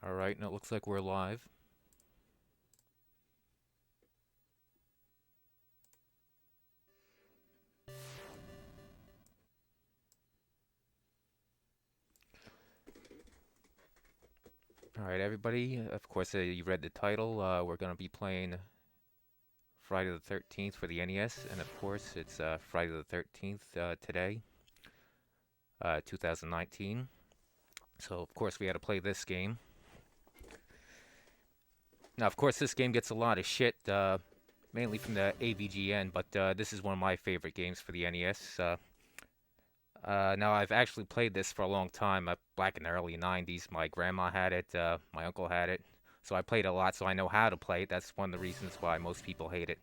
Alright, now it looks like we're live. Alright, everybody, of course, you read the title. We're going to be playing Friday the 13th for the NES, and of course, it's Friday the 13th today, 2019. So, of course, we had to play this game. Now, of course, this game gets a lot of shit, mainly from the AVGN, but this is one of my favorite games for the NES. Now, I've actually played this for a long time, back in the early 90s. My grandma had it, my uncle had it, so I played a lot, so I know how to play it. That's one of the reasons why most people hate it.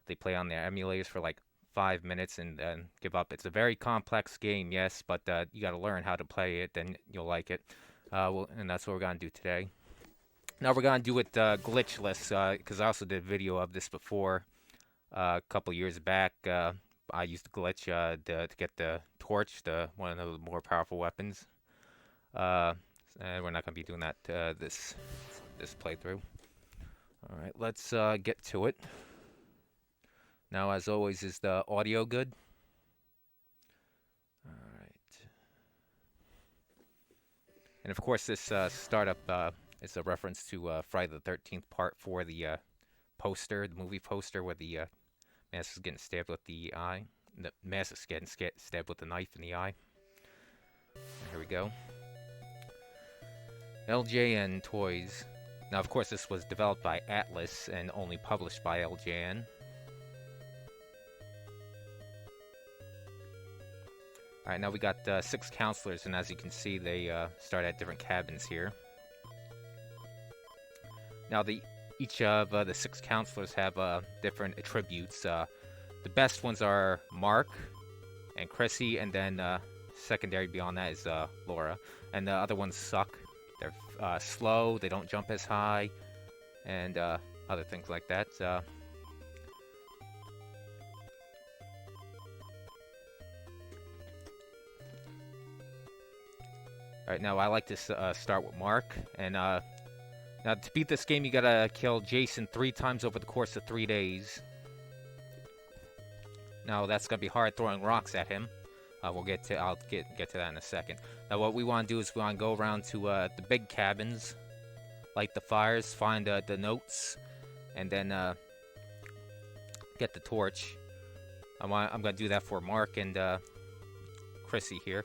They play on their emulators for like 5 minutes and then give up. It's a very complex game, yes, but you got to learn how to play it, then you'll like it. And that's what we're going to do today. Now, we're going to do it glitchless, because I also did a video of this before, a couple years back. I used a glitch to get the torch, one of the more powerful weapons. And we're not going to be doing that this playthrough. All right, let's get to it. Now, as always, is the audio good? All right. And of course, this startup is a reference to Friday the 13th Part 4, the poster, the movie poster, where the mask is getting stabbed with the eye. The mask is getting stabbed with a knife in the eye. Here we go. LJN Toys. Now, of course, this was developed by Atlas and only published by LJN. Alright, now we got 6 counselors, and as you can see, they start at different cabins here. Now, each of the 6 counselors have different attributes. The best ones are Mark and Chrissy, and then secondary beyond that is Laura. And the other ones suck. They're slow, they don't jump as high, and other things like that. Alright, now I like to start with Mark. And now to beat this game, you gotta kill Jason 3 times over the course of 3 days. Now that's gonna be hard throwing rocks at him. I'll get to that in a second. Now what we want to do is we want to go around to the big cabins, light the fires, find the notes, and then get the torch. I'm gonna do that for Mark and Chrissy here.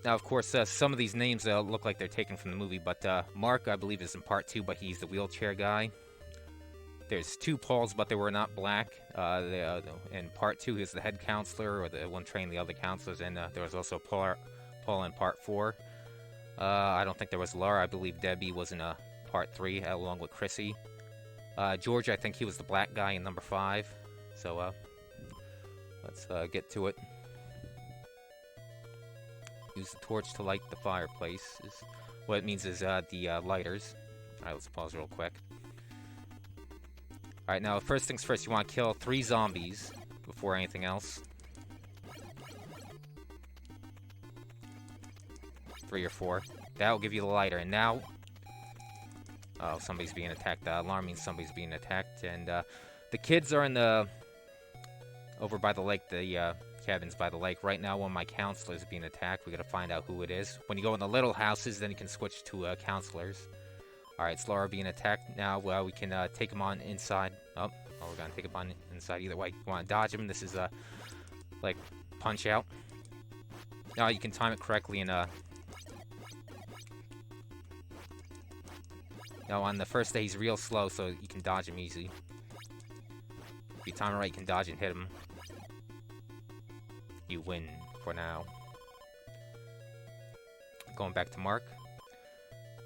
Now, of course, some of these names look like they're taken from the movie, but Mark, I believe, is in part 2, but he's the wheelchair guy. There's 2 Pauls, but they were not black. In part 2, he's the head counselor, or the one training the other counselors, and there was also Paul in part 4. I don't think there was Laura. I believe Debbie was in part 3, along with Chrissy. George, I think he was the black guy in number 5. So, let's get to it. Use the torch to light the fireplace. What it means is the lighters. Alright, let's pause real quick. Alright, now first things first, you want to kill 3 zombies before anything else. 3 or 4. That'll give you the lighter. And now... oh, somebody's being attacked. The alarm means somebody's being attacked. And the kids are in the... over by the lake, the cabins by the lake. Right now, one of my counselors is being attacked. We gotta find out who it is. When you go in the little houses, then you can switch to counselors. Alright, it's Laura being attacked. Now, we can take him on inside. Oh, we're gonna take him on inside either way. You wanna dodge him. This is, like, punch out. Now, you can time it correctly and, now, on the first day, he's real slow, so you can dodge him easy. If you time it right, you can dodge and hit him. You win for now. Going back to Mark.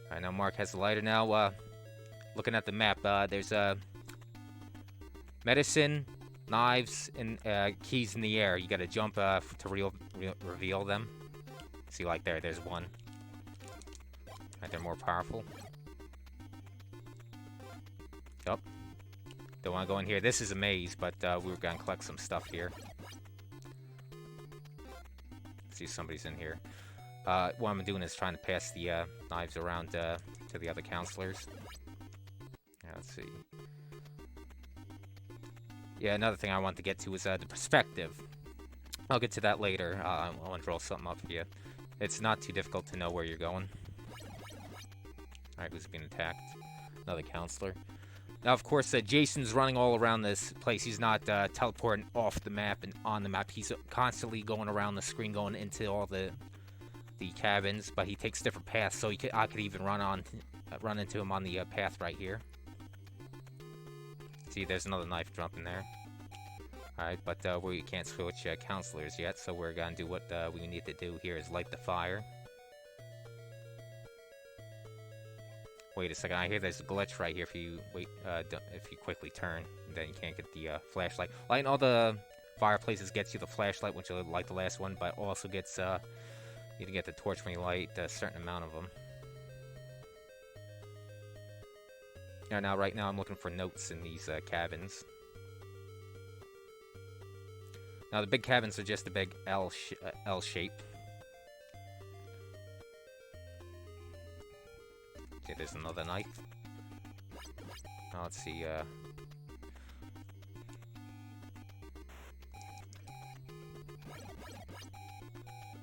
Alright, now Mark has the lighter now. Looking at the map, there's medicine, knives, and keys in the air. You gotta jump to reveal them. See, like there's one. Right, they're more powerful. Yup. Don't want to go in here. This is a maze, but we're gonna collect some stuff here. See if somebody's in here. What I'm doing is trying to pass the knives around to the other counselors. Yeah, let's see. Yeah, another thing I want to get to is the perspective. I'll get to that later. I want to draw something up for you. It's not too difficult to know where you're going. Alright, who's being attacked? Another counselor. Now, of course, Jason's running all around this place. He's not teleporting off the map and on the map. He's constantly going around the screen, going into all the cabins, but he takes different paths. So I could even run into him on the path right here. See, there's another knife jumping there. Alright, but we can't switch counselors yet, so we're gonna do what we need to do here is light the fire. Wait a second, I hear there's a glitch right here if you if you quickly turn, then you can't get the flashlight. Lighting all the fireplaces gets you the flashlight, which will like the last one, but also gets you can get the torch when you light a certain amount of them. Now, right now I'm looking for notes in these cabins. Now, the big cabins are just a big L shape. Okay, there's another knife. Now, let's see,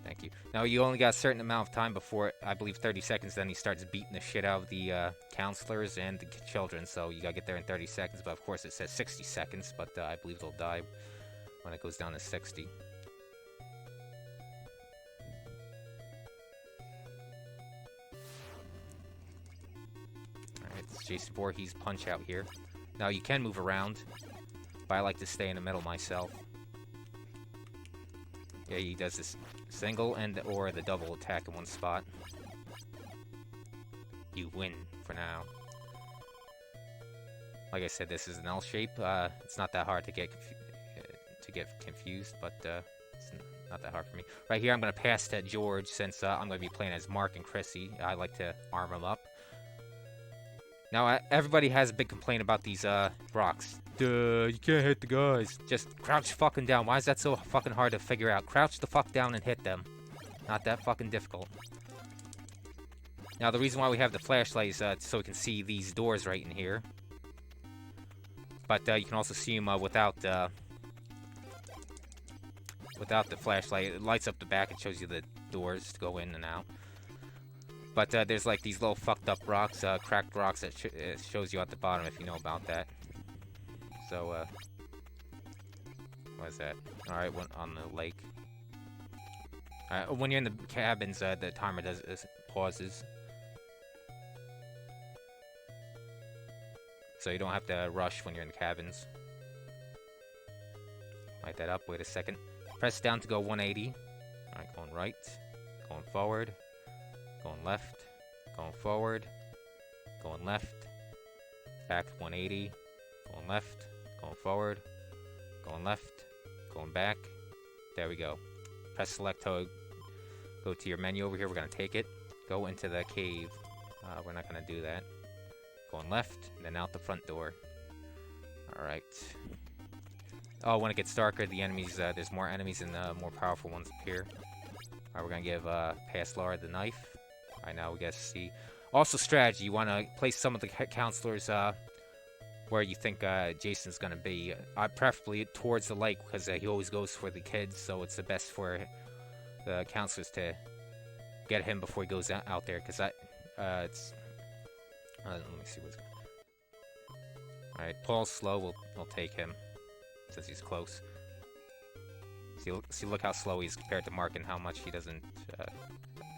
Thank you. Now, you only got a certain amount of time before, I believe 30 seconds, then he starts beating the shit out of the counselors and the children, so you gotta get there in 30 seconds, but of course it says 60 seconds, but I believe they'll die when it goes down to 60. Alright, it's Jason Voorhees Punch Out here. Now, you can move around, but I like to stay in the middle myself. Yeah, he does this single or the double attack in one spot. You win for now. Like I said, this is an L shape. It's not that hard to get confused, but it's not that hard for me. Right here, I'm going to pass to George since I'm going to be playing as Mark and Chrissy. I like to arm them up. Now, everybody has a big complaint about these rocks. Duh, you can't hit the guys. Just crouch fucking down. Why is that so fucking hard to figure out? Crouch the fuck down and hit them. Not that fucking difficult. Now, the reason why we have the flashlight is so we can see these doors right in here. But you can also see them without the flashlight. It lights up the back and shows you the doors to go in and out. But there's like these little fucked up rocks, cracked rocks that it shows you at the bottom if you know about that. So, what is that? Alright, one on the lake. When you're in the cabins, the timer pauses. So you don't have to rush when you're in the cabins. Light that up, wait a second. Press down to go 180. Alright, going right, going forward. Going left, going forward, going left, back 180, going left, going forward, going left, going back. There we go. Press select to go to your menu over here. We're going to take it. Go into the cave. We're not going to do that. Going left, and then out the front door. Alright. Oh, when it gets darker, the enemies, there's more enemies and more powerful ones appear. Alright, we're going to give past Laura the knife. Alright, now we gotta see. Also, strategy. You want to place some of the counselors where you think Jason's gonna be. Preferably towards the lake, because he always goes for the kids, so it's the best for the counselors to get him before he goes out there, because it's... let me see what's going on. Alright, Paul's slow. We'll take him, since he's close. See, look how slow he is compared to Mark and how much he doesn't...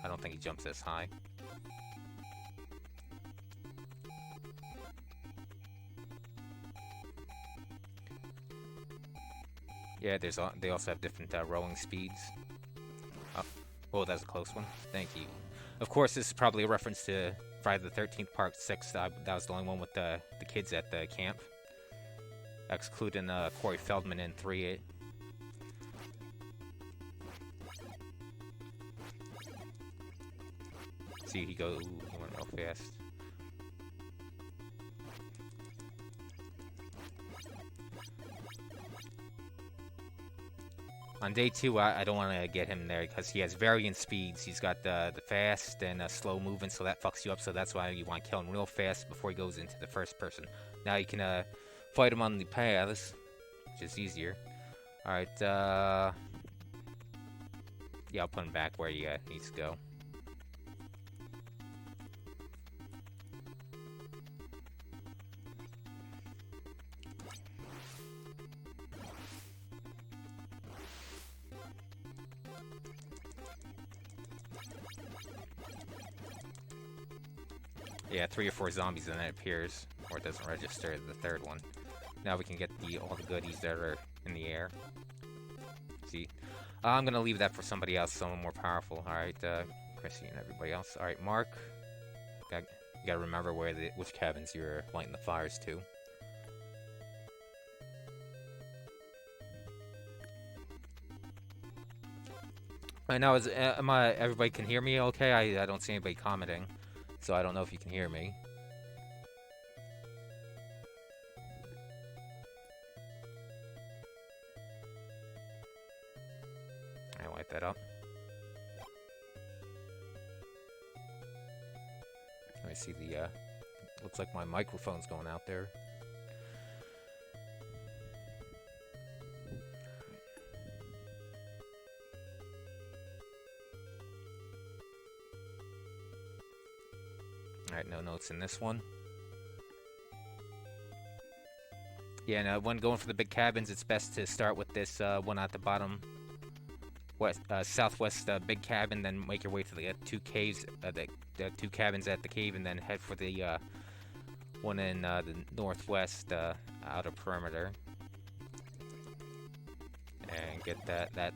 I don't think he jumps this high. Yeah, they also have different rowing speeds. Oh, that's a close one. Thank you. Of course, this is probably a reference to Friday the 13th Part 6. That was the only one with the kids at the camp. Excluding Corey Feldman in 3. See, he went real fast. On day 2, I don't want to get him there because he has varying speeds. He's got the fast and slow movement, so that fucks you up. So that's why you want to kill him real fast before he goes into the first person. Now you can fight him on the paths, which is easier. Alright, yeah, I'll put him back where he needs to go. Yeah, 3 or 4 zombies and then it appears, or it doesn't register the third one. Now we can get all the goodies that are in the air. See? I'm gonna leave that for somebody else, someone more powerful. Alright, Chrissy and everybody else. Alright, Mark. You gotta remember which cabins you're lighting the fires to. Right now, everybody can hear me okay? I don't see anybody commenting, so I don't know if you can hear me. I light that up. Let me see looks like my microphone's going out there. Alright, no notes in this one. Yeah, and when going for the big cabins, it's best to start with this one at the bottom, southwest big cabin, then make your way to the 2 caves, the 2 cabins at the cave, and then head for the one in the northwest outer perimeter, and get that.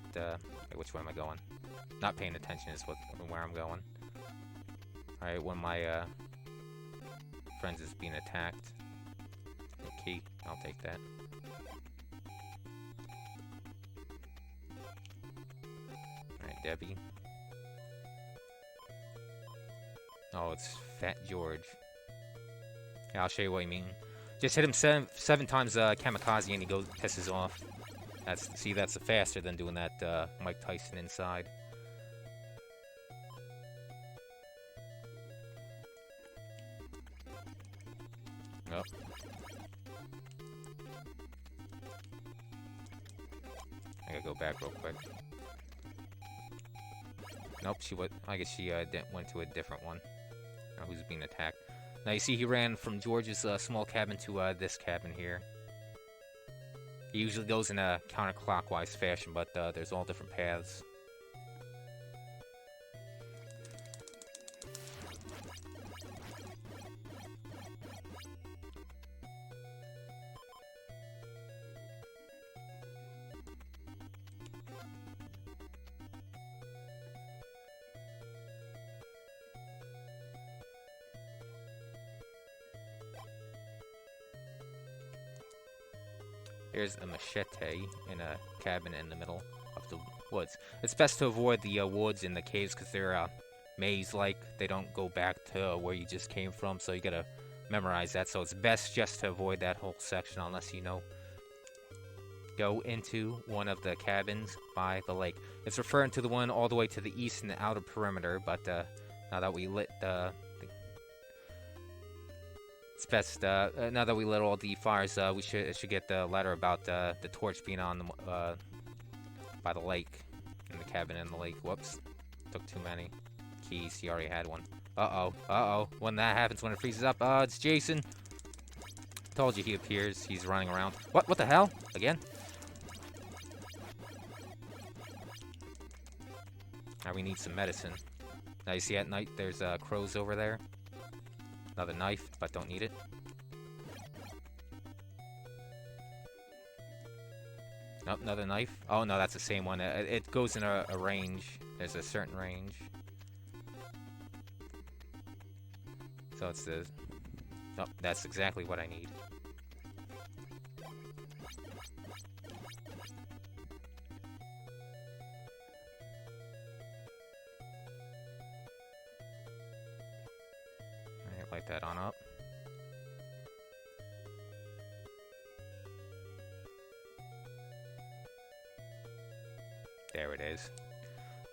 Which way am I going? Not paying attention is where I'm going. All right, when my friends is being attacked, key, I'll take that. Debbie. Oh, it's Fat George. Yeah, I'll show you what you mean. Just hit him seven times kamikaze and he pisses off. That's faster than doing that Mike Tyson inside. Oh. I gotta go back real quick. Nope, I guess she went to a different one. Now who's being attacked? Now you see he ran from George's small cabin to this cabin here. He usually goes in a counterclockwise fashion, but there's all different paths. There's a machete in a cabin in the middle of the woods. It's best to avoid the woods and the caves because they're maze-like. They don't go back to where you just came from, so you gotta memorize that. So it's best just to avoid that whole section unless you know. Go into one of the cabins by the lake. It's referring to the one all the way to the east in the outer perimeter, but now that we lit it's best, now that we lit all the fires, we should get the letter about the torch being on by the lake, in the cabin in the lake. Whoops, took too many keys. He already had one. Uh-oh. When that happens, when it freezes up, it's Jason. Told you he appears. He's running around. What the hell? Again? Now we need some medicine. Now you see at night, there's crows over there. Another knife, but don't need it. Nope, another knife. Oh no, that's the same one. It goes in a range. There's a certain range. So it's the... Oh, that's exactly what I need. Light that on up. There it is.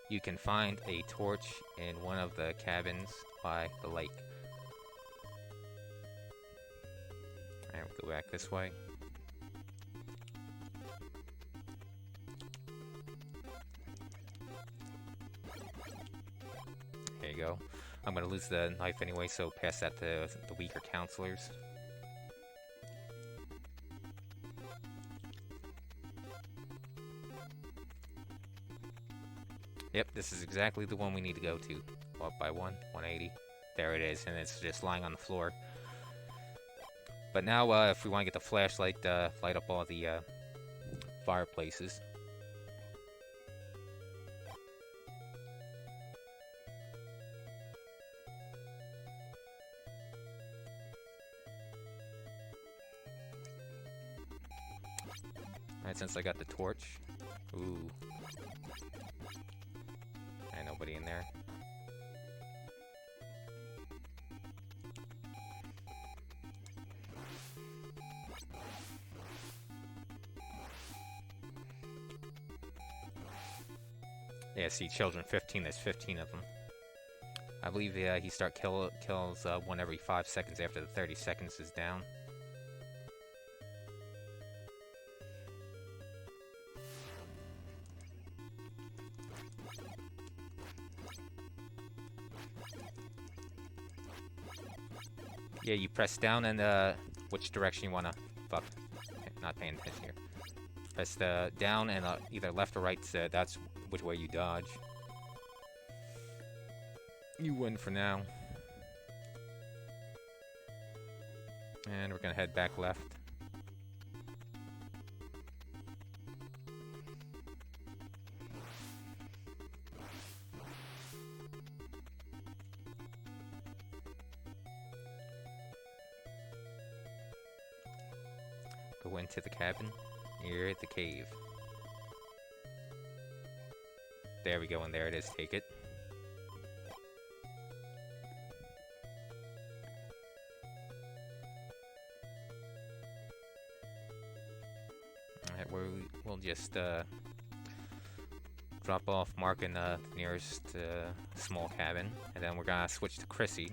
You can find a torch in one of the cabins by the lake. Alright, we'll go back this way. There you go. I'm gonna lose the knife anyway, so pass that to the weaker counselors. Yep, this is exactly the one we need to go to. Go up by 180. There it is, and it's just lying on the floor. But now, if we want to get the flashlight, light up all the fireplaces. Alright, since I got the torch. Ooh. Ain't nobody in there. Yeah, see, children 15, there's 15 of them. I believe he kills one every 5 seconds after the 30 seconds is down. Yeah, you press down and which direction you wanna... Fuck. Not paying attention here. Press the down and either left or right, that's which way you dodge. You win for now. And we're gonna head back left. Go into the cabin near the cave. There we go, and there it is. Take it. Alright, we'll just drop off Mark in the nearest small cabin, and then we're gonna switch to Chrissy.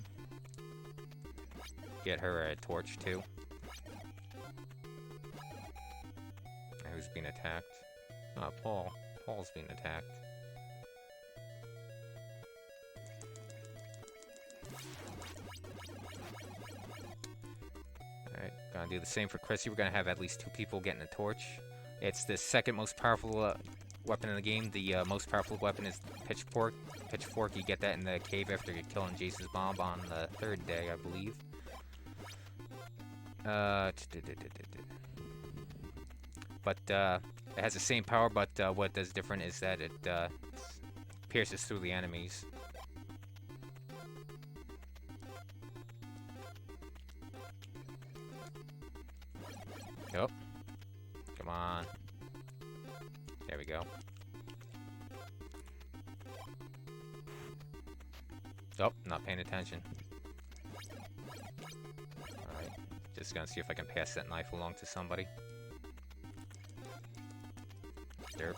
Get her a torch too. Who's being attacked? Paul. Paul's being attacked. Alright, gonna do the same for Chrissy. We're gonna have at least 2 people getting a torch. It's the second most powerful weapon in the game. The most powerful weapon is Pitchfork. Pitchfork, you get that in the cave after you're killing Jason's bomb on the 3rd day, I believe. But it has the same power, but what does different is that it pierces through the enemies. Oh, come on. There we go. Oh, not paying attention. Alright, just gonna see if I can pass that knife along to somebody. Derp.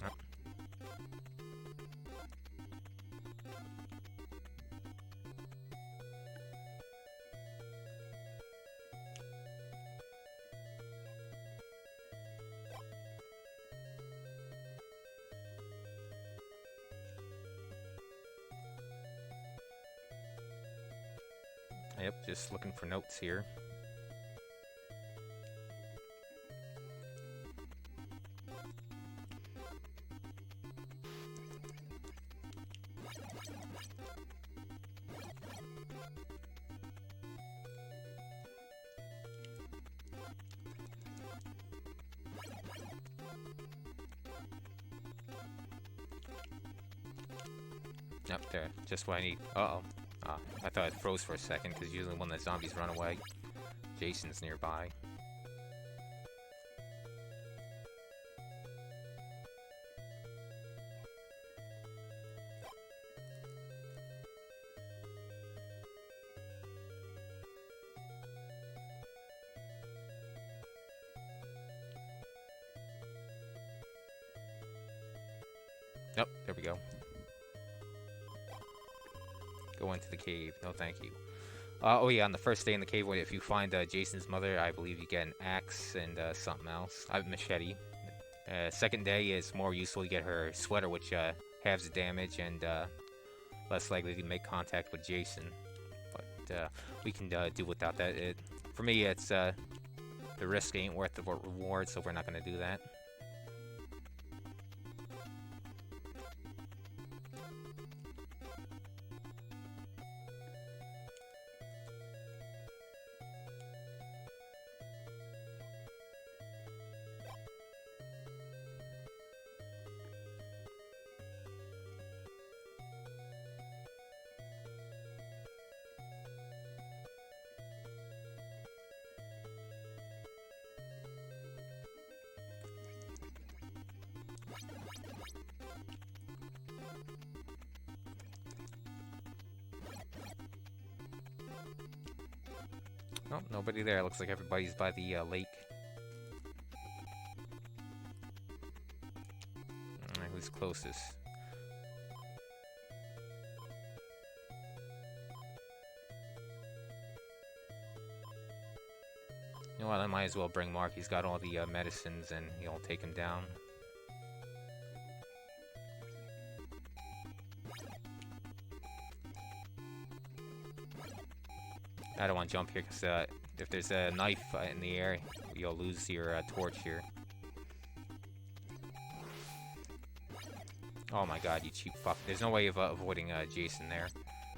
Oh. Yep, just looking for notes here. Yep, there. Just what I need. Uh-oh. I thought it froze for a second, because usually when the zombies run away, Jason's nearby. Nope, there we go. Go into the cave. No, thank you. Oh yeah, on the first day in the cave, if you find Jason's mother, I believe you get an axe and something else. I have a machete. Second day is more useful. You get her sweater, which halves the damage and less likely to make contact with Jason. But we can do without that. For me, it's the risk ain't worth the reward, so we're not going to do that. Oh, nobody there. Looks like everybody's by the lake. Alright, who's closest? You know what, I might as well bring Mark. He's got all the medicines and he'll take him down. I don't want to jump here because if there's a knife in the air, you'll lose your torch here. Oh my god, you cheap fuck. There's no way of avoiding Jason there.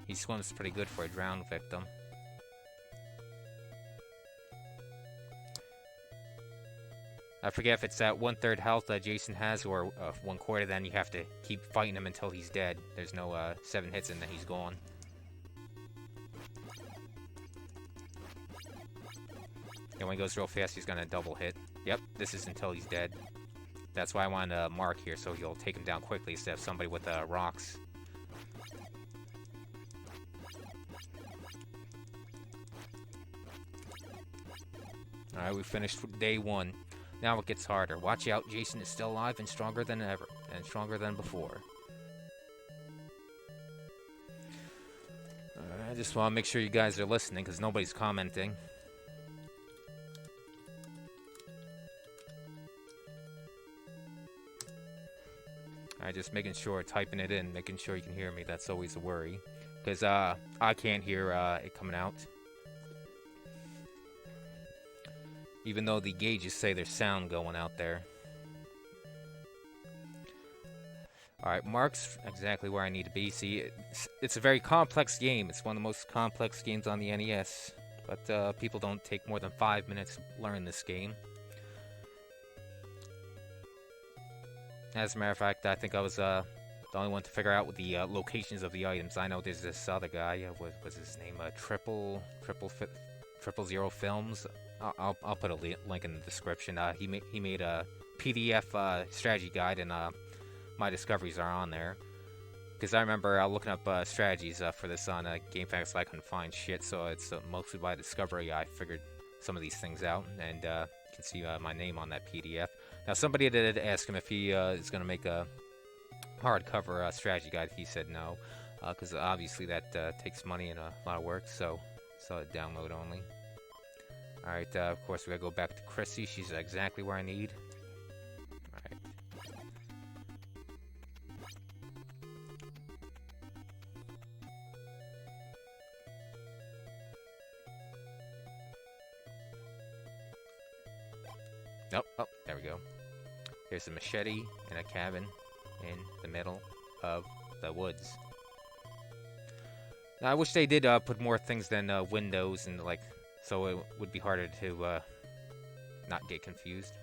He swims pretty good for a drowned victim. I forget if it's that 1/3 health that Jason has or 1/4, then you have to keep fighting him until he's dead. There's no 7 hits and then he's gone. And when he goes real fast, he's gonna double hit. Yep, this is until he's dead. That's why I want Mark here, so he'll take him down quickly instead of somebody with rocks. Alright, we finished day 1. Now it gets harder. Watch out, Jason is still alive and stronger than ever, and stronger than before. I just want to make sure you guys are listening, because nobody's commenting. Alright, just making sure, typing it in, making sure you can hear me. That's always a worry. Because I can't hear it coming out. Even though the gauges say there's sound going out there. Alright, Mark's exactly where I need to be. See, it's a very complex game. It's one of the most complex games on the NES. But people don't take more than 5 minutes to learn this game. As a matter of fact, I think I was the only one to figure out the locations of the items. I know there's this other guy. What was his name? TripleZeroFilms. I'll put a link in the description. He made a PDF strategy guide, and my discoveries are on there. Because I remember looking up strategies for this on GameFAQs, I couldn't find shit, so it's mostly by discovery I figured some of these things out, and you can see my name on that PDF. Now, somebody did ask him if he is going to make a hardcover strategy guide. He said no, because obviously that takes money and a lot of work, so download only. Alright, of course we gotta go back to Chrissy. She's exactly where I need. Alright. Oh, there we go. Here's a machete and a cabin in the middle of the woods. Now, I wish they did put more things than windows and like, so it would be harder to not get confused.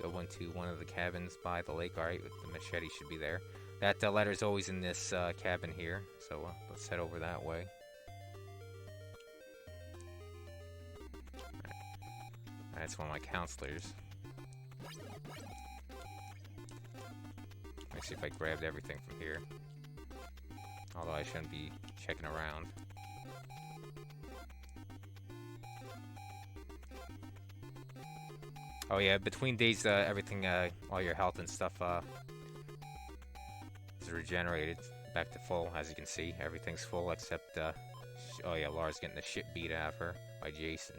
Go into one of the cabins by the lake. Alright, the machete should be there. That letter's always in this cabin here, so let's head over that way. That's one of my counselors. Let me see if I grabbed everything from here. Although I shouldn't be checking around. Oh yeah, between days, everything, all your health and stuff, is regenerated back to full. As you can see, everything's full except, oh yeah, Lara's getting the shit beat out of her by Jason.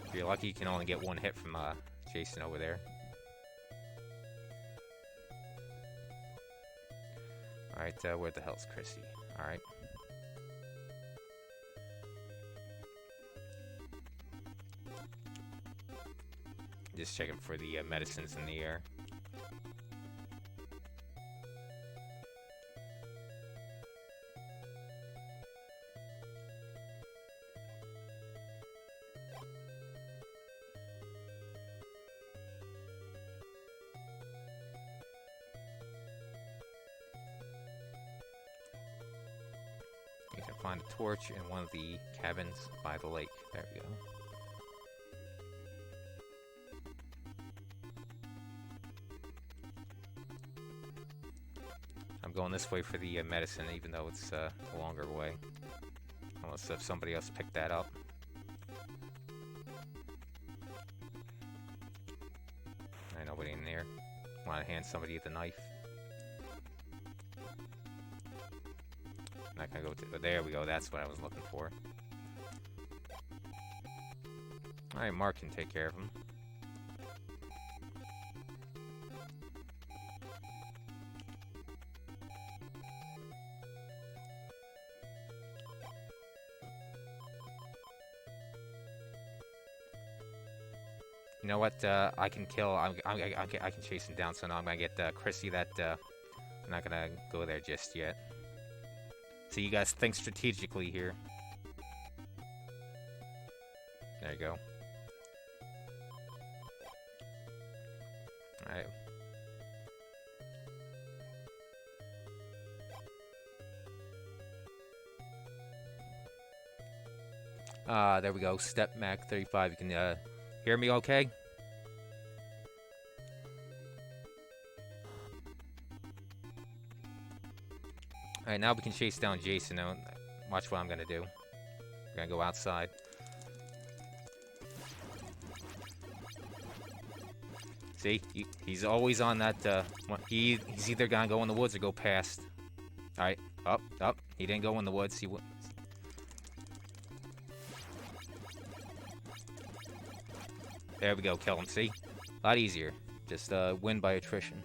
If you're lucky, you can only get one hit from, Jason over there. Alright, where the hell's Chrissy? Alright. Just checking for the medicines in the air. You can find a torch in one of the cabins by the lake. There we go. I'm going this way for the medicine, even though it's a longer way. Unless if somebody else picked that up. Ain't nobody in there. Want to hand somebody the knife? Not gonna go to. There we go. That's what I was looking for. All right, Mark can take care of him. You know what? I can kill. I can chase him down. So now I'm gonna get Chrissy. That I'm not gonna go there just yet. So you guys think strategically here. There you go. All right. There we go. Step Mac 35. You can hear me okay? Alright, now we can chase down Jason. Now, watch what I'm gonna do. I'm gonna go outside. See? He's always on that, he's either gonna go in the woods or go past. Alright, up. He didn't go in the woods. There we go, kill him, see? A lot easier. Just, win by attrition.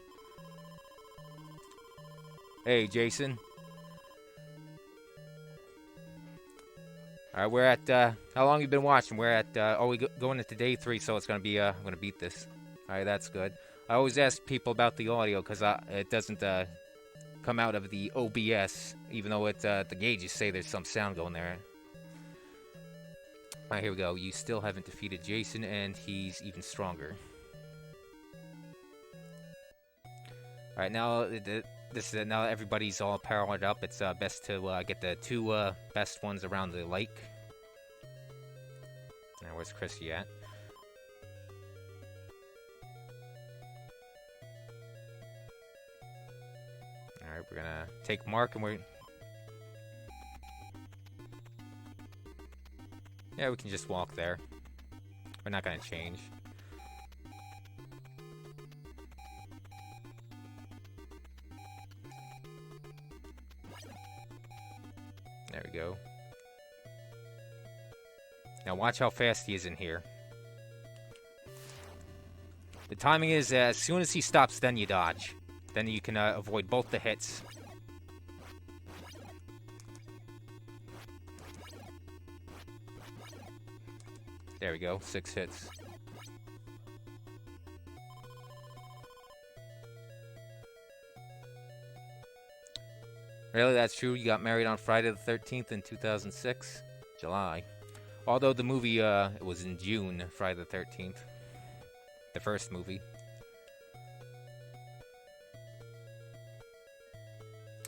Hey, Jason. Alright, we're at, how long you been watching? We're at, going into day 3, so it's gonna be, I'm gonna beat this. Alright, that's good. I always ask people about the audio, because it doesn't, come out of the OBS, even though it's, the gauges say there's some sound going there. Alright, here we go. You still haven't defeated Jason, and he's even stronger. Alright, now, now everybody's all powered up. It's best to get the 2 best ones around the lake. Now, where's Chrissy at? Alright, we're gonna take Mark and yeah, we can just walk there. We're not gonna change. There we go. Now watch how fast he is in here. The timing is as soon as he stops, then you dodge. Then you can avoid both the hits. There we go, 6 hits. Really, that's true? You got married on Friday the 13th in 2006? July. Although the movie, it was in June, Friday the 13th. The first movie.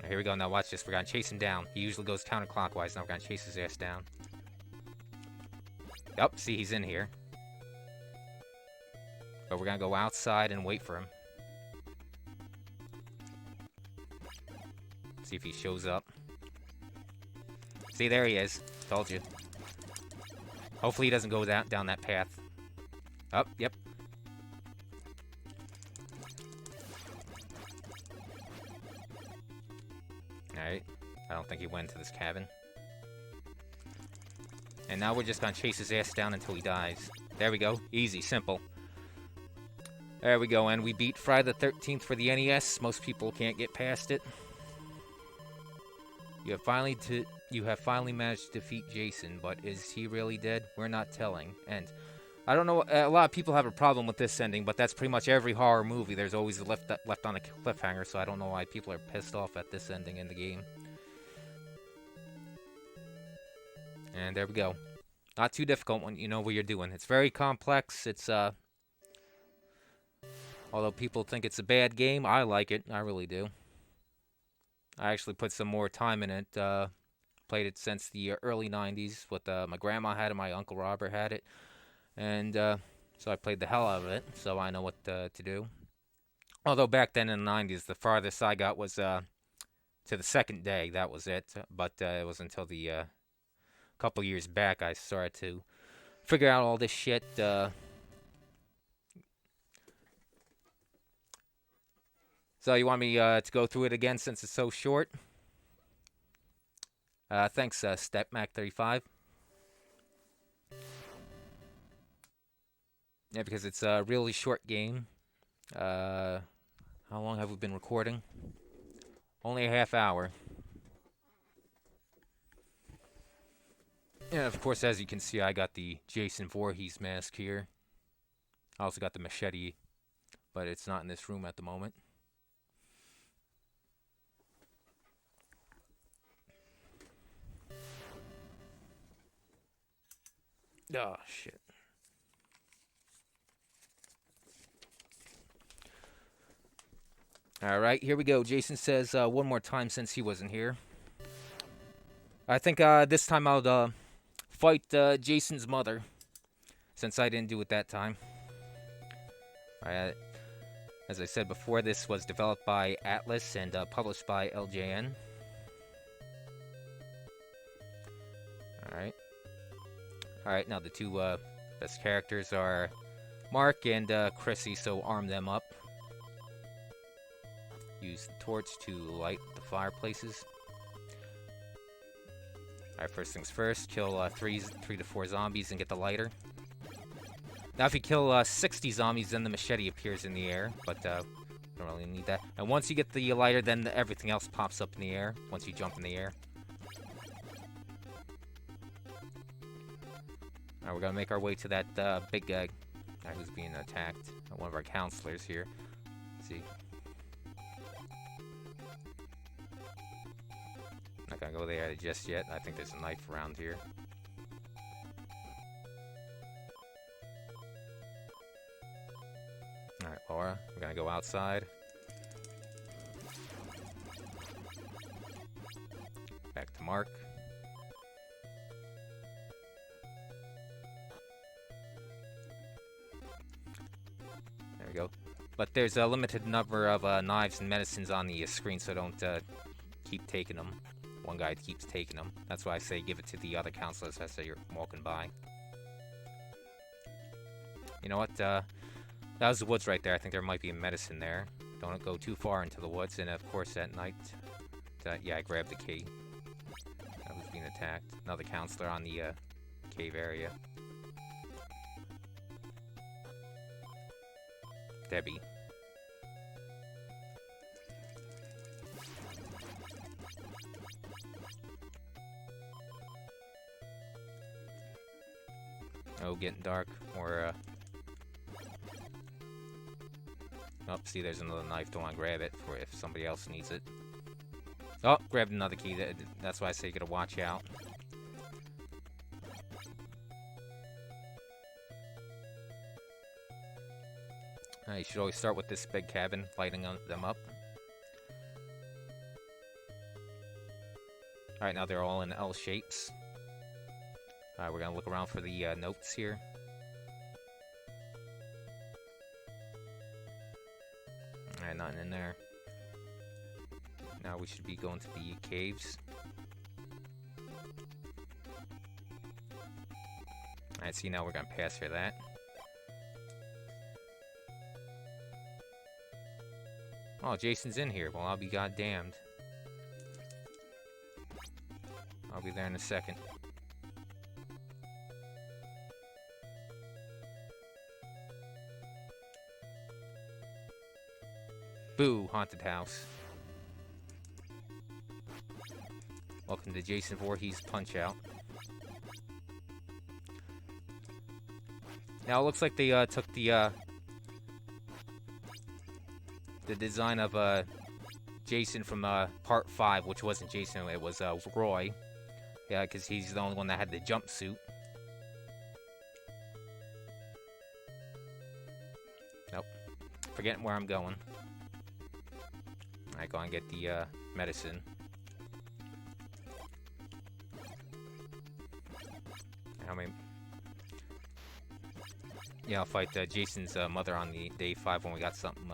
Here we go, now watch this. We're gonna chase him down. He usually goes counterclockwise, now we're gonna chase his ass down. Yup, see, he's in here. But we're gonna go outside and wait for him. See if he shows up. See, there he is. Told you. Hopefully he doesn't go down that path. Oh, yep. Alright. I don't think he went to this cabin. And now we're just gonna chase his ass down until he dies. There we go. Easy, simple. There we go, and we beat Friday the 13th for the NES. Most people can't get past it. You have finally managed to defeat Jason, but is he really dead? We're not telling. And I don't know, a lot of people have a problem with this ending, but that's pretty much every horror movie. There's always a left on a cliffhanger, so I don't know why people are pissed off at this ending in the game. And there we go. Not too difficult when you know what you're doing. It's very complex. It's although people think it's a bad game, I like it. I really do. I actually put some more time in it. Played it since the early 90s. With my grandma had it, my Uncle Robert had it. And so I played the hell out of it, so I know what to do. Although back then in the 90s, the farthest I got was to the second day. That was it. But it was until the couple years back I started to figure out all this shit. So you want me to go through it again since it's so short? Thanks, StepMac35. Yeah, because it's a really short game. How long have we been recording? Only a half hour. And of course, as you can see, I got the Jason Voorhees mask here. I also got the machete, but it's not in this room at the moment. Oh, shit. Alright, here we go. Jason says one more time since he wasn't here. I think this time I'll fight Jason's mother, since I didn't do it that time. As I said before, this was developed by Atlas and published by LJN. Alright, now the two best characters are Mark and Chrissy, so arm them up. Use the torch to light the fireplaces. Alright, first things first, kill 3 to 4 zombies and get the lighter. Now if you kill 60 zombies, then the machete appears in the air, but don't really need that. And once you get the lighter, then everything else pops up in the air, once you jump in the air. Alright, we're gonna make our way to that big guy who's being attacked. One of our counselors here. Let's see. Not gonna go there just yet. I think there's a knife around here. Alright, Laura, we're gonna go outside. Back to Mark. There we go. But there's a limited number of knives and medicines on the screen, so don't keep taking them. One guy keeps taking them. That's why I say give it to the other counselors as you're walking by. You know what? That was the woods right there. I think there might be a medicine there. Don't go too far into the woods. And of course, at night, yeah, I grabbed the key. I was being attacked. Another counselor on the cave area. Debbie. Oh, getting dark. Or, oh, see, there's another knife. Don't want to grab it for if somebody else needs it. Oh, grabbed another key. That's why I say you gotta watch out. You should always start with this big cabin, lighting them up. Alright, now they're all in L shapes. Alright, we're gonna look around for the notes here. Alright, nothing in there. Now we should be going to the caves. Alright, see, now we're gonna pass for that. Oh, Jason's in here. Well, I'll be goddamned. I'll be there in a second. Boo, haunted house. Welcome to Jason Voorhees Punch-Out. Now it looks like they took the design of Jason from Part 5, which wasn't Jason, it was Roy. Yeah, because he's the only one that had the jumpsuit. Nope. Forgetting where I'm going. Alright, go and get the medicine. I mean, yeah, I'll fight Jason's mother on the day 5 when we got something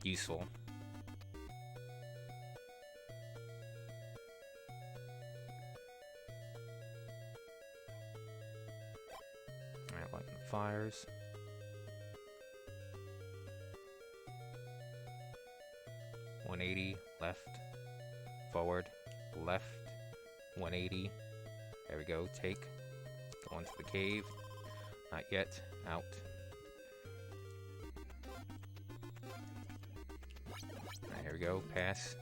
useful. Alright, lighting the fires. .180 left, forward, left, 180. There we go. Take. Go into the cave. Not yet. Out. Alright, here we go. Pass.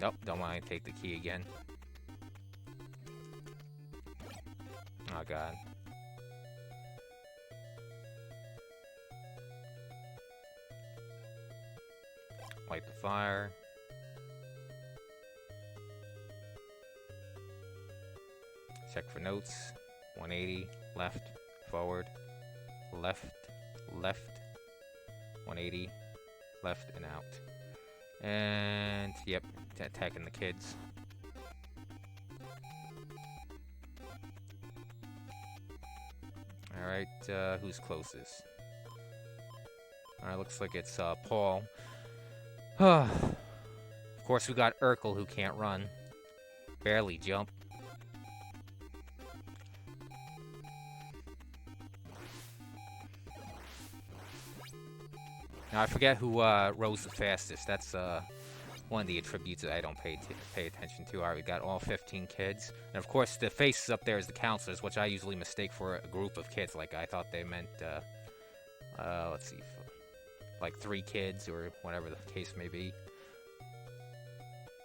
Nope, don't want to take the key again. Oh god. Light the fire. Check for notes. 180. Left. Forward. Left. Left. 180. Left and out. And, yep, attacking the kids. Alright, who's closest? Alright, looks like it's Paul. Of course, we got Urkel, who can't run. Barely jump. Now, I forget who rose the fastest. That's one of the attributes that I don't pay attention to. Alright, we got all 15 kids. And of course, the faces up there is the counselors, which I usually mistake for a group of kids. Like, I thought they meant, let's see, like 3 kids or whatever the case may be.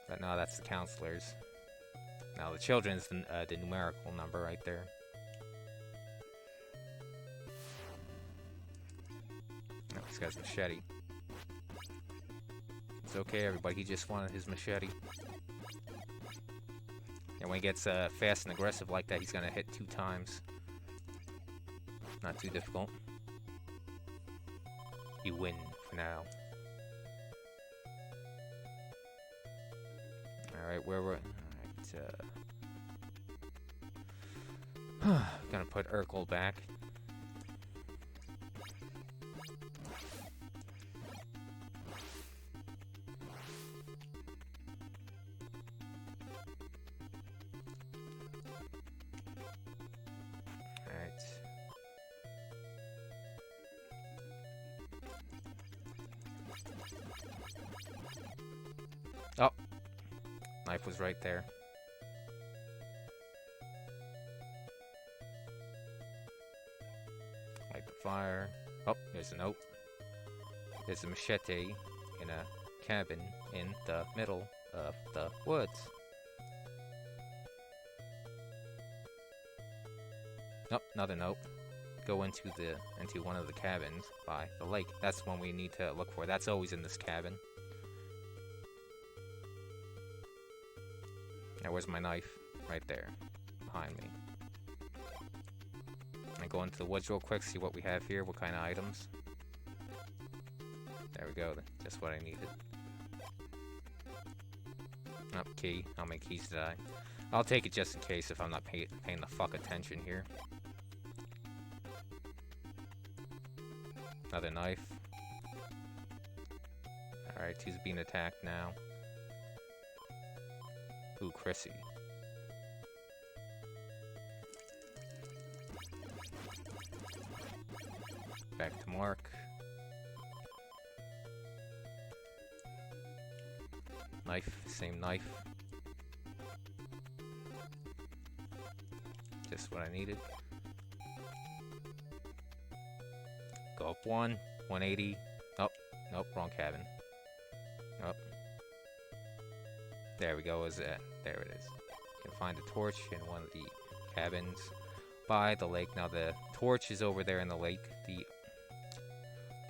But no, that's the counselors. Now, the children's the numerical number right there. Oh, this guy's machete. It's okay, everybody. He just wanted his machete. And when he gets fast and aggressive like that, he's gonna hit 2 times. Not too difficult. You win for now. Alright, where we're... Alright, gonna put Urkel back. Oh, knife was right there. Light the fire. Oh, there's a note. There's a machete in a cabin in the middle of the woods. Oh, another note. Go into one of the cabins by the lake. That's one we need to look for. That's always in this cabin. Now, where's my knife? Right there, behind me. I go into the woods real quick, see what we have here, what kind of items. There we go, just what I needed. Oh, key. How many keys did I? I'll take it just in case if I'm not paying the fuck attention here. Another knife. Alright. Alright, who's being attacked now? Ooh, Chrissy. Back to Mark. Knife, same knife. Just what I needed. Go up 180. Oh, nope, wrong cabin. Oh. There we go, is it? There it is. You can find a torch in one of the cabins by the lake. Now the torch is over there in the lake.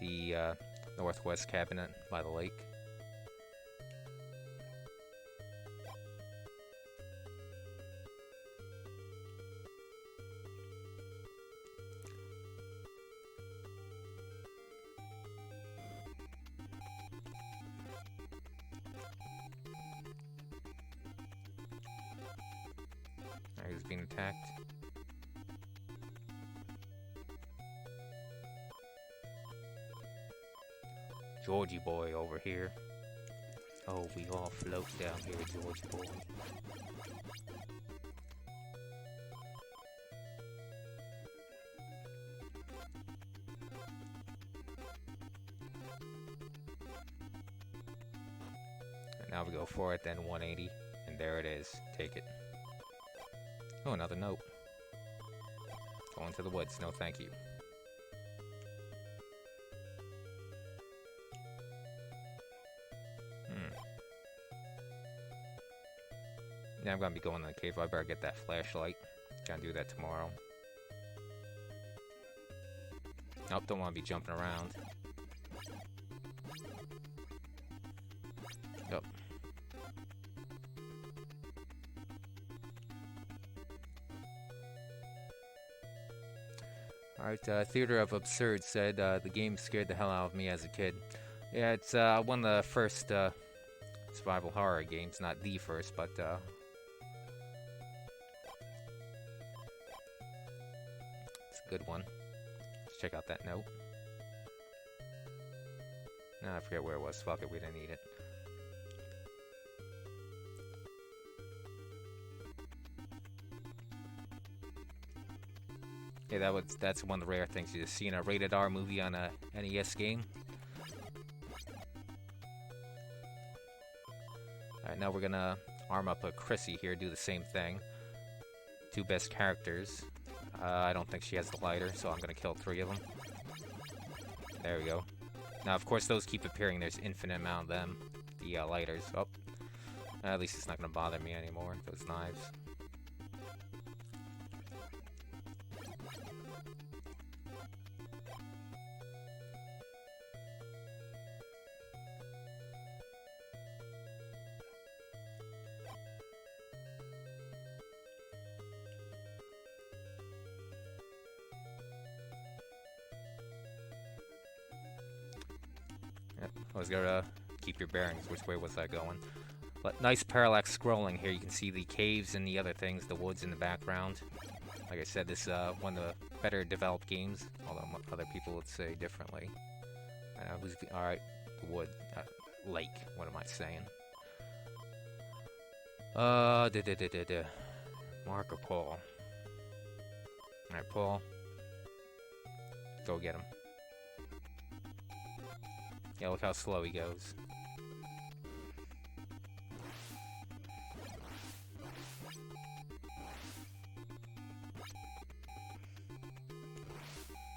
The northwest cabinet by the lake. He's being attacked. Georgie boy over here. Oh, we all float down here, Georgie boy. And now we go for it, then 180. And there it is. Take it. Oh, another note. Going to the woods. No, thank you. Yeah, I'm gonna be going to the cave. I better get that flashlight. Gotta do that tomorrow. Nope, don't want to be jumping around. Yep. Alright, Theater of Absurd said, the game scared the hell out of me as a kid. Yeah, it's one of the first survival horror games. Not the first, but it's a good one. Let's check out that note. No, I forget where it was. Fuck it, we didn't need it. Yeah, that's one of the rare things you just see in a rated R movie on a NES game. Alright, now we're gonna arm up a Chrissy here, do the same thing. Two best characters. I don't think she has the lighter, so I'm gonna kill 3 of them. There we go. Now, of course, those keep appearing. There's infinite amount of them. The lighters. Oh, at least it's not gonna bother me anymore. Those knives. Yep, I was gonna keep your bearings. Which way was I going? But nice parallax scrolling here. You can see the caves and the other things, the woods in the background. Like I said, this is one of the better developed games, although other people would say differently. Alright, the wood. Lake. What am I saying? Mark or Paul? Alright, Paul. Go get him. Yeah, look how slow he goes.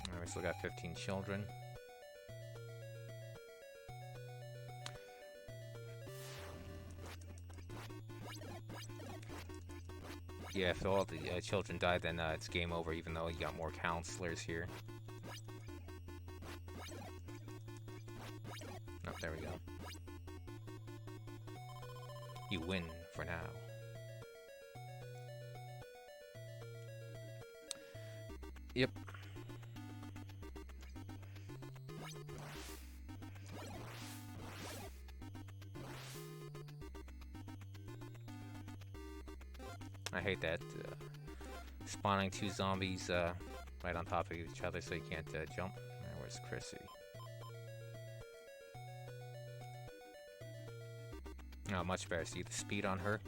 Alright, we still got 15 children. Yeah, if all the children die, then it's game over, even though you got more counselors here. Oh, there we go. You win for now. Yep. I hate that spawning 2 zombies right on top of each other so you can't jump. Where's Chrissy? Oh, much better. See the speed on her?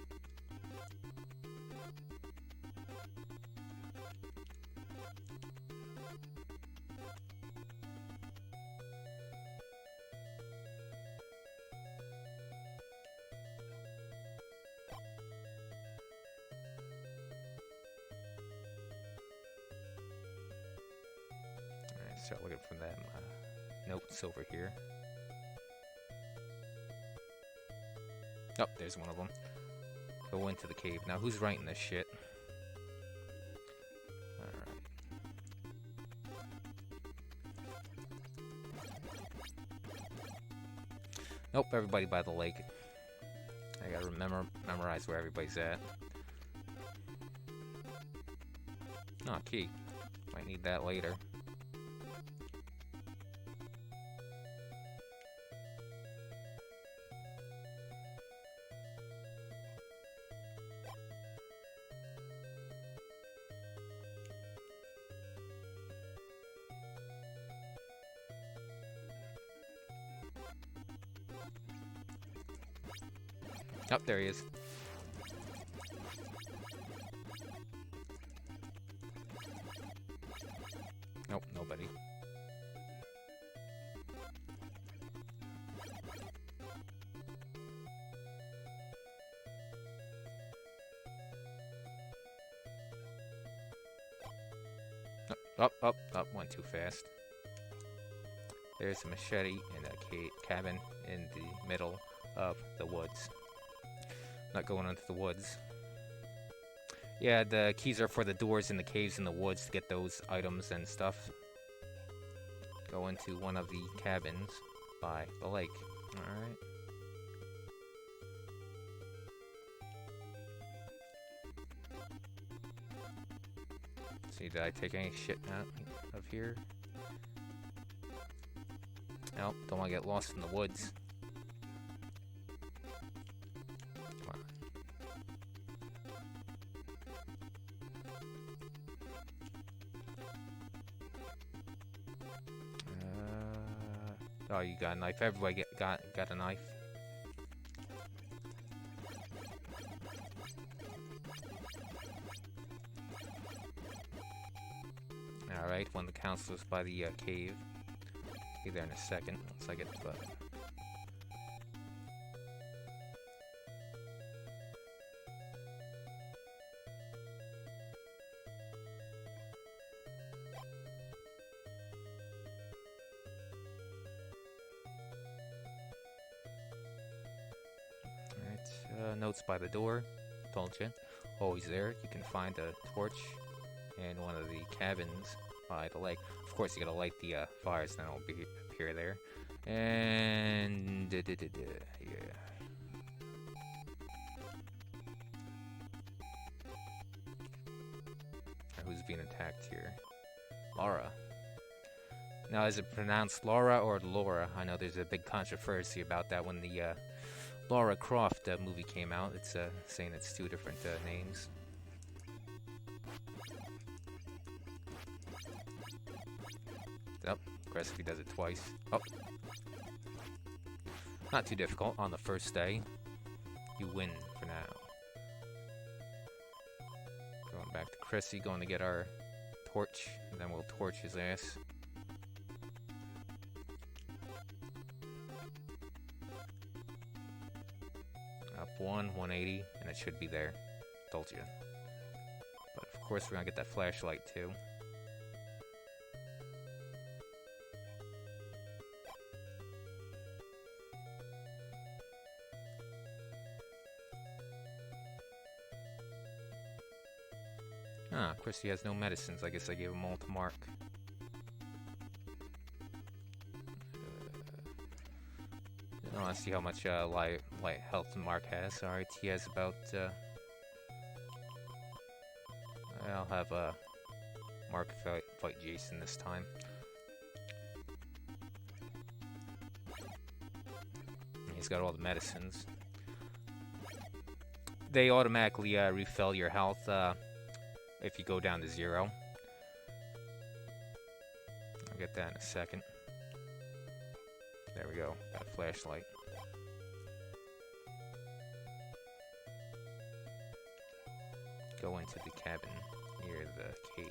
Alright, start looking for them notes over here. Oh, there's one of them. Go into the cave. Now, who's writing this shit? Alright. Nope, everybody by the lake. I gotta memorize where everybody's at. Oh, key. Might need that later. Oh, there he is. Nope, nobody. Up, went too fast. There's a machete in a cabin in the middle of the woods. Not going into the woods. Yeah, the keys are for the doors in the caves in the woods to get those items and stuff. Go into one of the cabins by the lake. Alright. See, did I take any shit out of here? Nope, don't want to get lost in the woods. Come on. Oh, you got a knife. Everybody got a knife. Alright, one of the counselors by the cave. Be there in a second once I get to the... Alright, notes by the door. Told you. Always there. You can find a torch in one of the cabins by the lake. Of course, you gotta light the fires, then it'll appear there. And yeah. Who's being attacked here? Laura. Now, is it pronounced Laura or Laura? I know there's a big controversy about that when the Lara Croft movie came out. It's saying it's two different names. Oh, Aggressively does it twice. Oh. Not too difficult on the first day. You win for now. Going back to Chrissy, going to get our torch, and then we'll torch his ass. Up 180, and it should be there. Told you. But of course, we're gonna get that flashlight too. Ah, Chrissy has no medicines. I guess I gave them all to Mark. I want to see how much light health Mark has. Alright, he has about... I'll have Mark fight Jason this time. He's got all the medicines. They automatically refill your health if you go down to 0. I'll get that in a second. There we go. Got a flashlight. go into the cabin near the cave.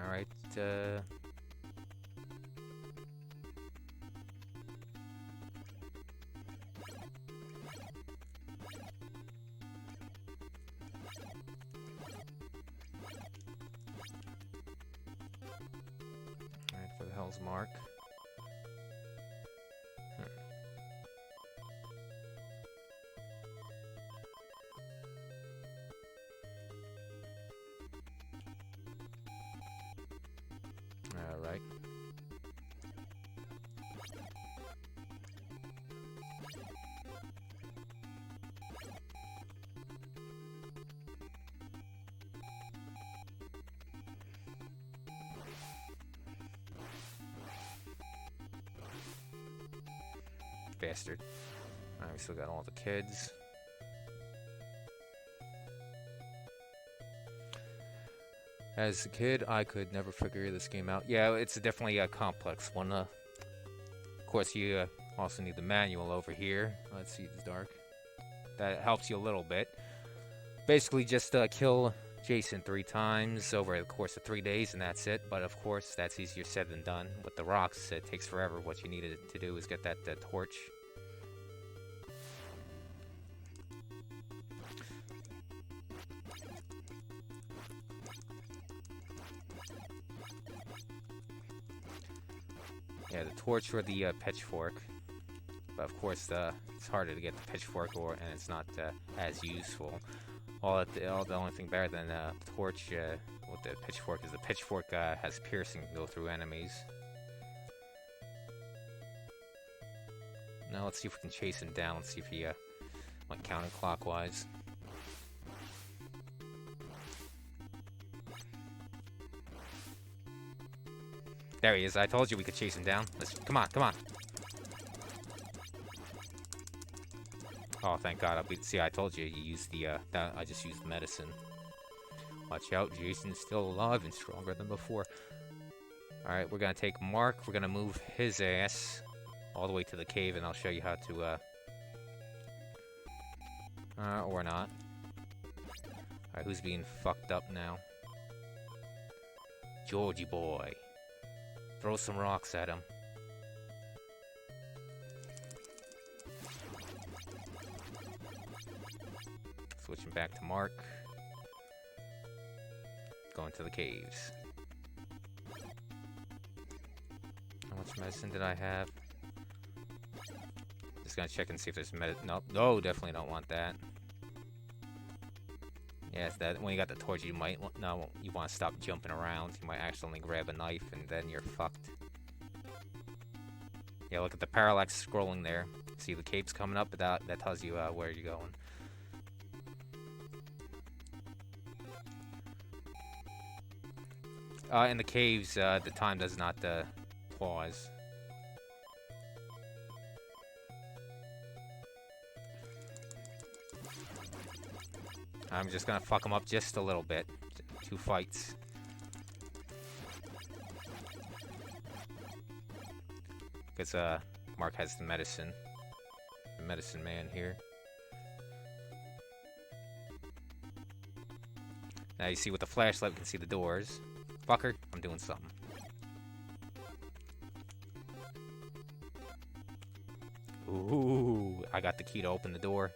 Alright, for the hell's mark. Alright. Bastard. Alright, we still got all the kids. As a kid, I could never figure this game out. Yeah, it's definitely a complex one. Of course, you also need the manual over here. Let's see, it's dark. That helps you a little bit. Basically, just kill Jason 3 times over the course of 3 days, and that's it. But of course, that's easier said than done. With the rocks, it takes forever. What you needed to do is get that torch. Yeah, the torch or the pitchfork. But of course, it's harder to get the pitchfork, and it's not as useful. The only thing better than the torch with the pitchfork is the pitchfork has piercing to go through enemies. Now let's see if we can chase him down. Let's see if he went counterclockwise. There he is. I told you we could chase him down. Come on, come on. Oh, thank God. See, I told you. You used the. I just used the medicine. Watch out, Jason's still alive and stronger than before. All right, we're gonna take Mark. We're gonna move his ass all the way to the cave, and I'll show you how to. Or not. All right, who's being fucked up now? Georgie boy. Throw some rocks at him. Switching back to Mark. Going to the caves. How much medicine did I have? Just gonna check and see if there's Nope. No, definitely don't want that. Yes, that when you got the torch, you might you want to stop jumping around. You might accidentally grab a knife, and then you're fucked. Yeah, look at the parallax scrolling there. See the cave's coming up, but that tells you where you're going. In the caves, the time does not pause. I'm just gonna fuck him up just a little bit. 2 fights. Because Mark has the medicine. The medicine man here. Now you see with the flashlight we can see the doors. Fucker, I'm doing something. Ooh, I got the key to open the door.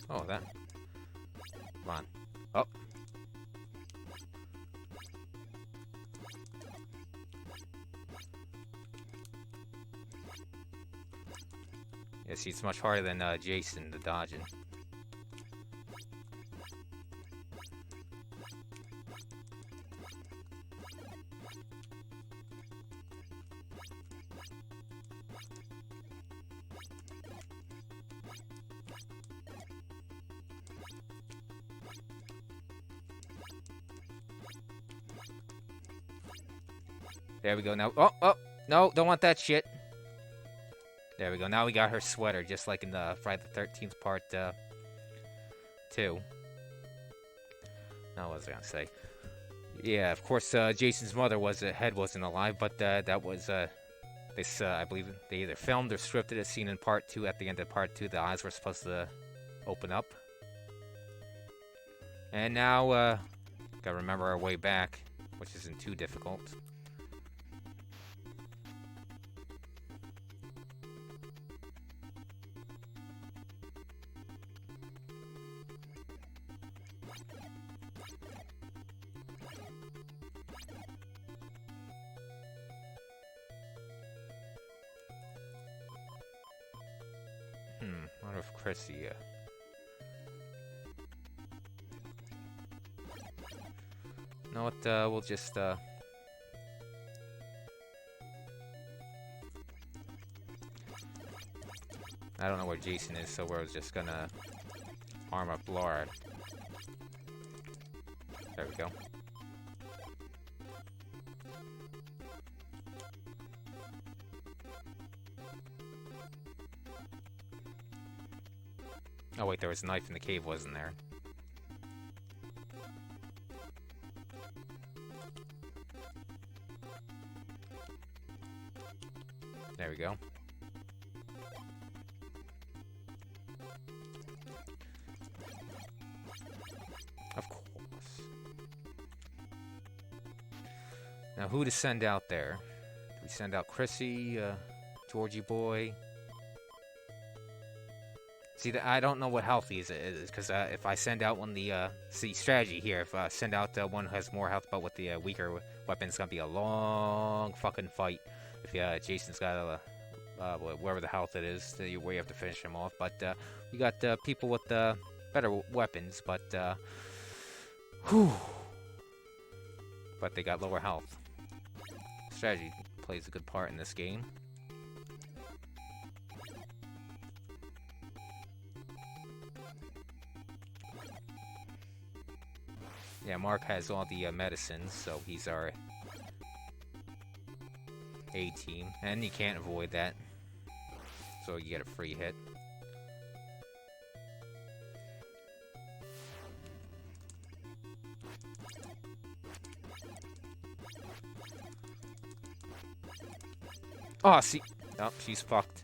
Oh, that. Come on. Oh. Yeah, see, it's much harder than Jason, the dodging. There we go. Now, oh, no, don't want that shit. There we go. Now we got her sweater, just like in the Friday the 13th part 2. Now, what was I gonna say? Yeah, of course, Jason's mother head wasn't alive, but that was this. I believe they either filmed or scripted a scene in part two. At the end of part two, the eyes were supposed to open up. And now, gotta remember our way back, which isn't too difficult. I wonder if Chrissy, you know what, we'll just, I don't know where Jason is, so we're just gonna arm up Laura. There we go. Oh wait, there was a knife in the cave, wasn't there? There we go. Of course. Now who to send out there? Do we send out Chrissy, Georgie boy? See, I don't know what health he is, because if I send out one of the, see, strategy here, if I send out one who has more health but with the weaker weapon, it's gonna be a long fucking fight. If Jason's got whatever the health it is, where you have to finish him off. But you got people with better weapons, but whew, but they got lower health. Strategy plays a good part in this game. Yeah, Mark has all the medicines, so he's our A-team. And you can't avoid that, so you get a free hit. Oh, see... Oh, she's fucked.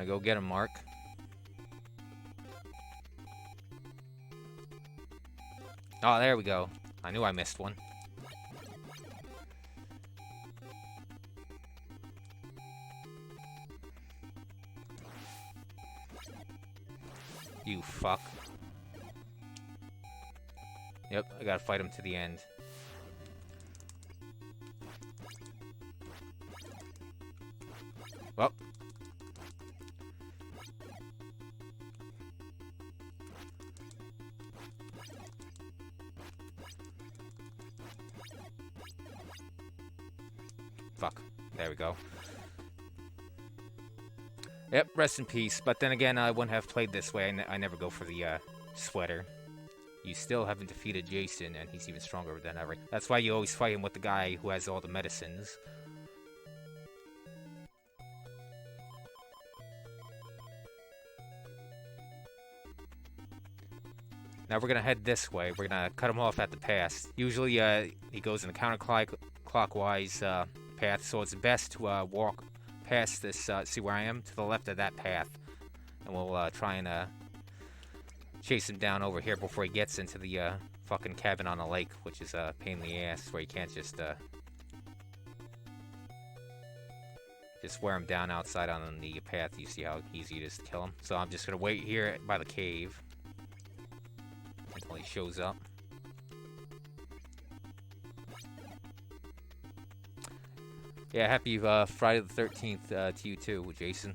Go get him, Mark. Oh, there we go. I knew I missed one. You fuck. Yep, I gotta fight him to the end. Well. Fuck. There we go. Yep, rest in peace. But then again, I wouldn't have played this way. I never go for the sweater. You still haven't defeated Jason, and he's even stronger than ever. That's why you always fight him with the guy who has all the medicines. Now we're gonna head this way. We're gonna cut him off at the pass. Usually, he goes in a counterclockwise path, so it's best to walk past this. See where I am? To the left of that path, and we'll try and chase him down over here before he gets into the fucking cabin on the lake, which is a pain in the ass, where you can't just wear him down outside on the path. You see how easy it is to kill him. So I'm just gonna wait here by the cave until he shows up. Yeah, happy Friday the 13th to you too, Jason.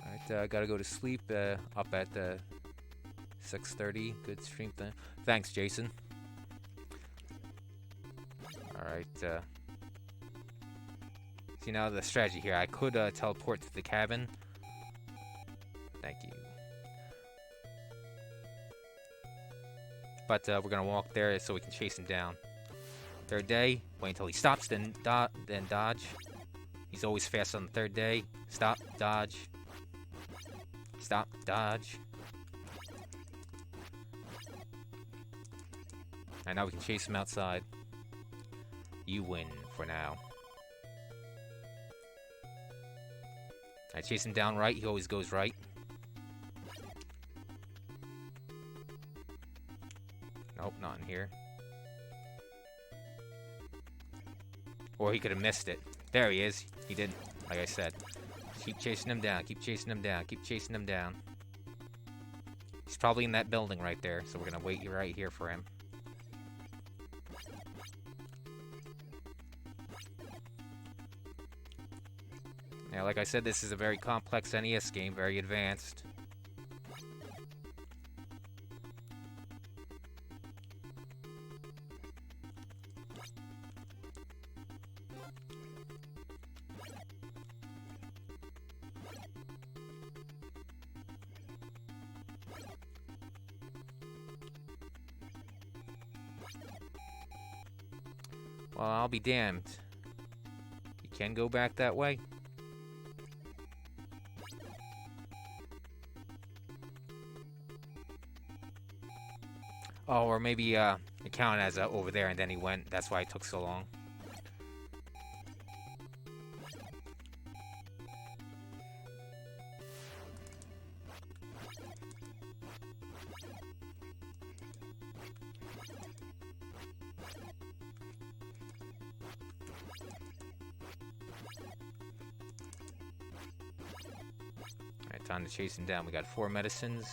Alright, gotta go to sleep up at 6:30. Good stream thing. Thanks, Jason. Alright, see now the strategy here. I could teleport to the cabin. Thank you. But we're gonna walk there so we can chase him down. Third day, wait until he stops, then dodge. He's always fast on the third day. Stop, dodge. Stop. Dodge. And now we can chase him outside. You win for now. I chase him down right. He always goes right. Nope, not in here. Or he could have missed it. There he is. He didn't, like I said. Keep chasing him down. Keep chasing him down. Keep chasing him down. He's probably in that building right there, so we're going to wait right here for him. Now, like I said, this is a very complex NES game, very advanced. Well, I'll be damned. You can go back that way? Oh, or maybe it counted as over there and then he went. That's why it took so long. Alright, time to chase him down. We got 4 medicines.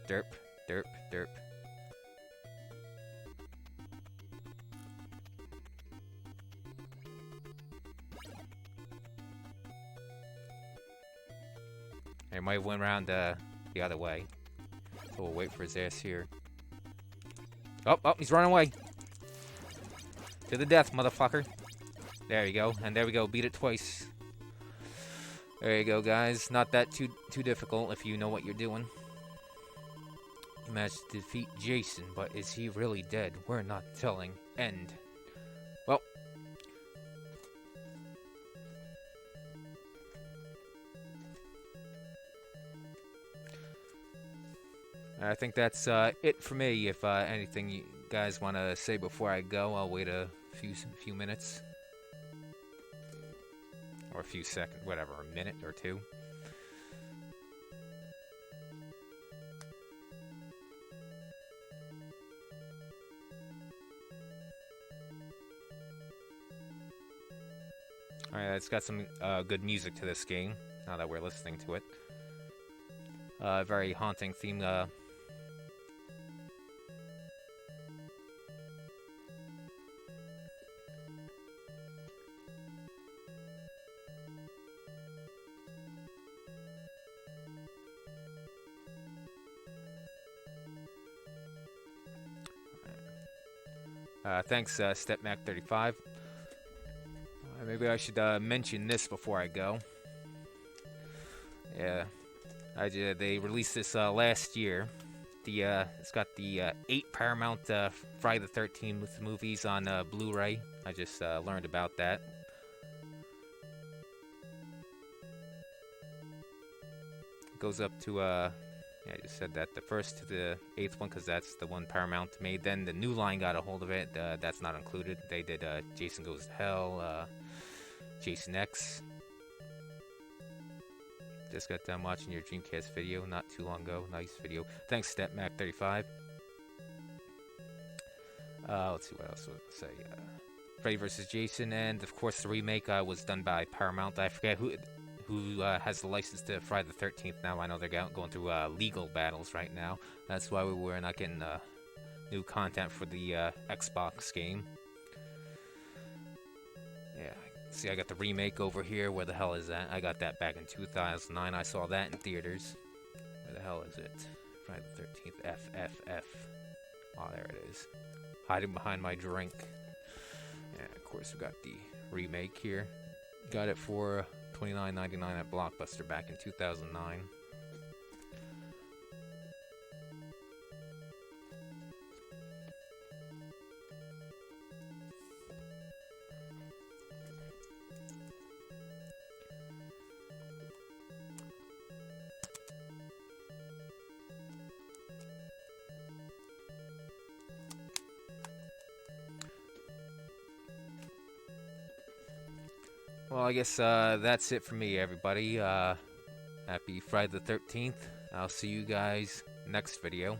Derp, derp, derp. I might have went around the other way. So we'll wait for his ass here. Oh, he's running away. To the death, motherfucker. There you go. And there we go. Beat it twice. There you go, guys. Not that too difficult if you know what you're doing. You managed to defeat Jason, but is he really dead? We're not telling. End. Well. I think that's it for me. If anything you guys want to say before I go, I'll wait a few minutes. Or a few seconds, whatever, a minute or two. Alright, it's got some good music to this game, now that we're listening to it. Very haunting theme. Thanks, StepMac35. Maybe I should mention this before I go. Yeah, they released this last year. It's got the 8 Paramount Friday the 13th movies on Blu-ray. I just learned about that. It goes up to yeah, I just said that the 1st to the 8th one, because that's the one Paramount made. Then the New Line got a hold of it. That's not included. They did Jason Goes to Hell, Jason X. Just got done watching your Dreamcast video not too long ago. Nice video. Thanks, StepMac35. Let's see what else I say. Freddy vs. Jason, and of course the remake was done by Paramount. I forget who has the license to Friday the 13th now. I know they're going through legal battles right now. That's why we're not getting new content for the Xbox game. Yeah, see, I got the remake over here. Where the hell is that? I got that back in 2009. I saw that in theaters. Where the hell is it? Friday the 13th. FFF. Oh, there it is. Hiding behind my drink. And of course, we got the remake here. Got it for $29.99 at Blockbuster back in 2009. Well, I guess that's it for me, everybody. Happy Friday the 13th. I'll see you guys next video.